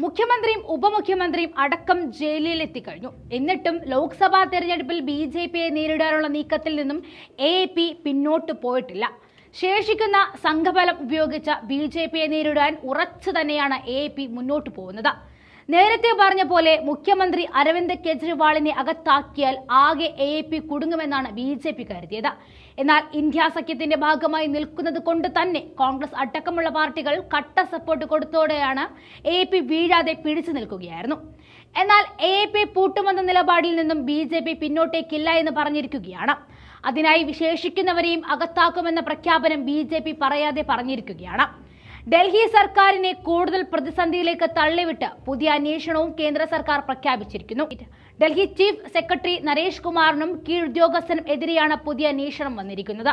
മുഖ്യമന്ത്രിയും ഉപമുഖ്യമന്ത്രിയും അടക്കം ജയിലിലെത്തിക്കഴിഞ്ഞു. എന്നിട്ടും ലോക്സഭാ തെരഞ്ഞെടുപ്പിൽ ബിജെപിയെ നേരിടാനുള്ള നീക്കത്തിൽ നിന്നും AAP പിന്നോട്ട് പോയിട്ടില്ല. ശേഷിക്കുന്ന സംഘബലം ഉപയോഗിച്ച് ബിജെപിയെ നേരിടാൻ ഉറച്ചു തന്നെയാണ് AAP മുന്നോട്ട് പോകുന്നത്. നേരത്തെ പറഞ്ഞ പോലെ മുഖ്യമന്ത്രി അരവിന്ദ് കെജ്രിവാളിനെ അകത്താക്കിയാൽ ആകെ AAP കുടുങ്ങുമെന്നാണ് BJP കരുതിയത്. എന്നാൽ ഇന്ത്യ സഖ്യത്തിന്റെ ഭാഗമായി നിൽക്കുന്നത് കൊണ്ട് തന്നെ കോൺഗ്രസ് അടക്കമുള്ള പാർട്ടികൾ കട്ട സപ്പോർട്ട് കൊടുത്തോടെയാണ് AAP വീഴാതെ പിടിച്ചു നിൽക്കുകയായിരുന്നു. എന്നാൽ AAP പൂട്ടുമെന്ന നിലപാടിൽ നിന്നും BJP പിന്നോട്ടേക്കില്ല എന്ന് പറഞ്ഞിരിക്കുകയാണ്. അതിനായി വിശേഷിക്കുന്നവരെയും അകത്താക്കുമെന്ന പ്രഖ്യാപനം BJP പറയാതെ പറഞ്ഞിരിക്കുകയാണ്. ഡൽഹി സർക്കാരിനെ കൂടുതൽ പ്രതിസന്ധിയിലേക്ക് തള്ളിവിട്ട് പുതിയ അന്വേഷണവും കേന്ദ്ര സർക്കാർ പ്രഖ്യാപിച്ചിരിക്കുന്നു. ഡൽഹി ചീഫ് സെക്രട്ടറി നരേഷ് കുമാറിനും കീഴുദ്യോഗസ്ഥനും എതിരെയാണ് പുതിയ അന്വേഷണം വന്നിരിക്കുന്നത്.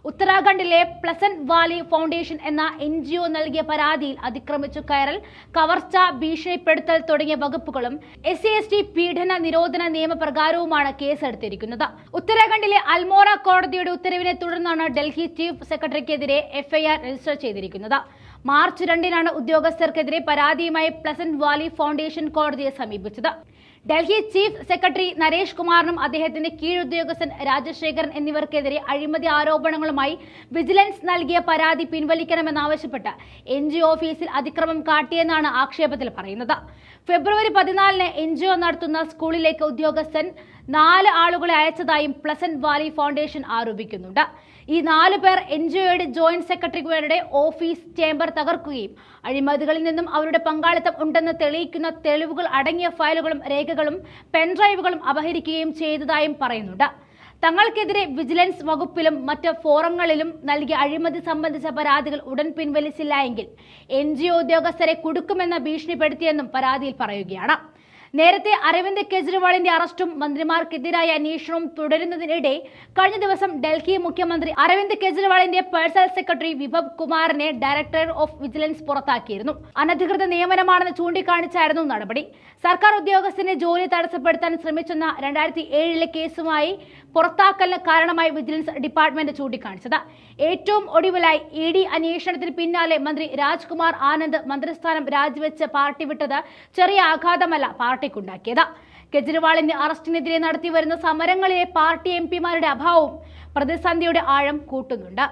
ഉത്തരാഖണ്ഡിലെ പ്ലസന്റ് വാലി ഫൗണ്ടേഷൻ എന്ന NGO നൽകിയ പരാതിയിൽ അതിക്രമിച്ചു കയറൽ, കവർച്ച, ഭീഷണിപ്പെടുത്തൽ തുടങ്ങിയ വകുപ്പുകളും SC/ST പീഡന നിരോധന നിയമപ്രകാരവുമാണ് കേസെടുത്തിരിക്കുന്നത്. ഉത്തരാഖണ്ഡിലെ അൽമോറ കോടതിയുടെ ഉത്തരവിനെ തുടർന്നാണ് ഡൽഹി ചീഫ് സെക്രട്ടറിക്കെതിരെ FIR രജിസ്റ്റർ ചെയ്തിരിക്കുന്നത്. മാർച്ച് 2-നാണ് ഉദ്യോഗസ്ഥർക്കെതിരെ പരാതിയുമായി പ്ലസന്റ് വാലി ഫൗണ്ടേഷൻ കോടതിയെ സമീപിച്ചത്. ഡൽഹി ചീഫ് സെക്രട്ടറി നരേഷ് കുമാറിനും അദ്ദേഹത്തിന്റെ കീഴുദ്യോഗസ്ഥൻ രാജശേഖരൻ എന്നിവർക്കെതിരെ അഴിമതി ആരോപണങ്ങളുമായി വിജിലൻസ് നൽകിയ പരാതി പിൻവലിക്കണമെന്നാവശ്യപ്പെട്ട് NGO ഓഫീസിൽ അതിക്രമം കാട്ടിയെന്നാണ് ആക്ഷേപത്തിൽ പറയുന്നത്. ഫെബ്രുവരി 14-ന് NGO നടത്തുന്ന സ്കൂളിലേക്ക് ഉദ്യോഗസ്ഥൻ 4 ആളുകളെ അയച്ചതായും പ്ലസന്റ് വാലി ഫൗണ്ടേഷൻ ആരോപിക്കുന്നുണ്ട്. ഈ 4 പേർ NGOയുടെ ജോയിന്റ് സെക്രട്ടറിമാരുടെ ഓഫീസ് ചേംബർ തകർക്കുകയും അഴിമതികളിൽ നിന്നും അവരുടെ പങ്കാളിത്തം ഉണ്ടെന്ന് തെളിയിക്കുന്ന തെളിവുകൾ അടങ്ങിയ ഫയലുകളും രേഖകളും പെൻഡ്രൈവുകളും അപഹരിക്കുകയും ചെയ്തതായും പറയുന്നുണ്ട്. തങ്ങൾക്കെതിരെ വിജിലൻസ് വകുപ്പിലും മറ്റ് ഫോറങ്ങളിലും നൽകിയ അഴിമതി സംബന്ധിച്ച പരാതികൾ ഉടൻ പിൻവലിച്ചില്ല എങ്കിൽ NGO ഉദ്യോഗസ്ഥരെ കുടുക്കുമെന്ന് ഭീഷണിപ്പെടുത്തിയെന്നും പരാതിയിൽ പറയുകയാണ്. നേരത്തെ അരവിന്ദ് കെജ്രിവാളിന്റെ അറസ്റ്റും മന്ത്രിമാർക്കെതിരായ അന്വേഷണവും തുടരുന്നതിനിടെ കഴിഞ്ഞ ദിവസം ഡൽഹി മുഖ്യമന്ത്രി അരവിന്ദ് കെജ്രിവാളിന്റെ പേഴ്സണൽ സെക്രട്ടറി വിഭവ് കുമാറിനെ ഡയറക്ടർ ഓഫ് വിജിലൻസ് പുറത്താക്കിയിരുന്നു. അനധികൃത നിയമനമാണെന്ന് ചൂണ്ടിക്കാണിച്ചായിരുന്നു നടപടി. സർക്കാർ ഉദ്യോഗസ്ഥന്റെ ജോലി തടസ്സപ്പെടുത്താൻ ശ്രമിച്ചെന്ന 2007-ലെ കേസുമായി പുറത്താക്കലിന് കാരണമായി വിജിലൻസ് ഡിപ്പാർട്ട്മെന്റ് ചൂണ്ടിക്കാണിച്ചത്. ഏറ്റവും ഒടുവിലായി ED അന്വേഷണത്തിന് പിന്നാലെ മന്ത്രി രാജ്കുമാർ ആനന്ദ് മന്ത്രിസ്ഥാനം രാജിവെച്ച് പാർട്ടി വിട്ടത് ചെറിയ ആഘാതമല്ല പാർട്ടിക്കുണ്ടാക്കിയത്. കെജ്രിവാളിന്റെ അറസ്റ്റിനെതിരെ നടത്തിവരുന്ന സമരങ്ങളിലെ പാർട്ടി MP മാരുടെ അഭാവവും പ്രതിസന്ധിയുടെ ആഴം കൂട്ടുന്നുണ്ട്.